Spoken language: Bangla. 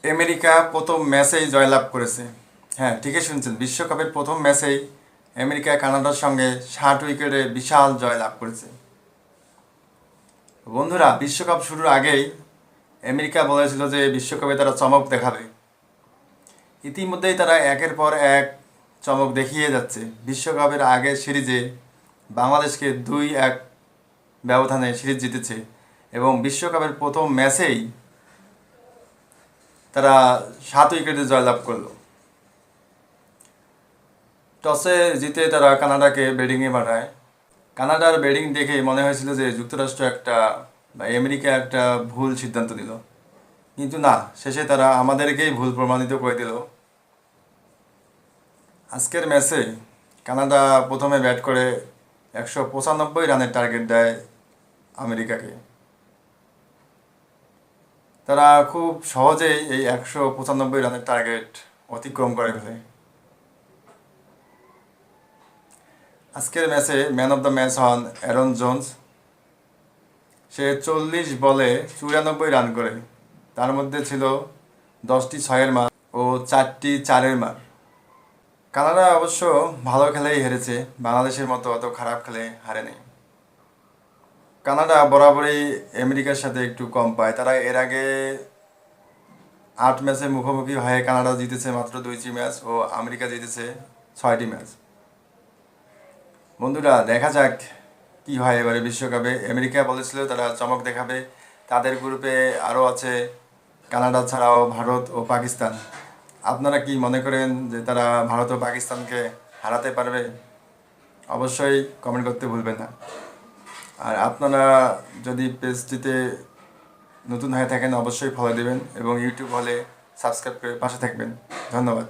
আমেরিকা প্রথম ম্যাচেই জয়লাভ করেছে। হ্যাঁ, ঠিকই শুনছেন, বিশ্বকাপের প্রথম ম্যাচেই আমেরিকা কানাডার সঙ্গে 60 উইকেটে বিশাল জয়লাভ করেছে। বন্ধুরা, বিশ্বকাপ শুরুর আগেই আমেরিকা বলেছিল যে বিশ্বকাপে তারা চমক দেখাবে। ইতিমধ্যেই তারা একের পর এক চমক দেখিয়ে যাচ্ছে। বিশ্বকাপের আগের সিরিজে বাংলাদেশকে 2-1 ব্যবধানে সিরিজ জিতেছে এবং বিশ্বকাপের প্রথম ম্যাচেই তারা 7 উইকেটে জয়লাভ করলো। টসে জিতে তারা কানাডাকে ব্যাটিংয়ে পাঠায়। কানাডার ব্যাটিং দেখে মনে হয়েছিল যে যুক্তরাষ্ট্র একটা বা আমেরিকা একটা ভুল সিদ্ধান্ত নিল, কিন্তু না, শেষে তারা আমাদেরকেই ভুল প্রমাণিত করে দিল। আজকের ম্যাচে কানাডা প্রথমে ব্যাট করে 195 রানের টার্গেট দেয় আমেরিকাকে। তারা খুব সহজেই এই 195 রানের টার্গেট অতিক্রম করে ফেলে। আজকের ম্যাচে ম্যান অফ দ্য ম্যাচ হন অ্যারন জোন্স। সে 40 বলে 94 রান করে, তার মধ্যে ছিল 10টি 6-এর মার ও 4টি 4-এর মার। কানাডা অবশ্য ভালো খেলেই হেরেছে, বাংলাদেশের মতো অত খারাপ খেলে হারেনি। কানাডা বরাবরই আমেরিকার সাথে একটু কম পায়। তারা এর আগে 8 ম্যাচে মুখোমুখি হয়ে কানাডা জিতেছে মাত্র 2টি ম্যাচ ও আমেরিকা জিতেছে 6টি ম্যাচ। বন্ধুরা, দেখা যাক কি হয় এবারে বিশ্বকাপে। আমেরিকা বলেছিল তারা চমক দেখাবে। তাদের গ্রুপে আরও আছে কানাডা ছাড়াও ভারত ও পাকিস্তান। আপনারা কি মনে করেন যে তারা ভারত ও পাকিস্তানকে হারাতে পারবে? অবশ্যই কমেন্ট করতে ভুলবেন না। আর আপনারা যদি পেজটিতে নতুন হয়ে থাকেন অবশ্যই ফলো দেবেন এবং ইউটিউব হলে সাবস্ক্রাইব করে পাশে থাকবেন। ধন্যবাদ।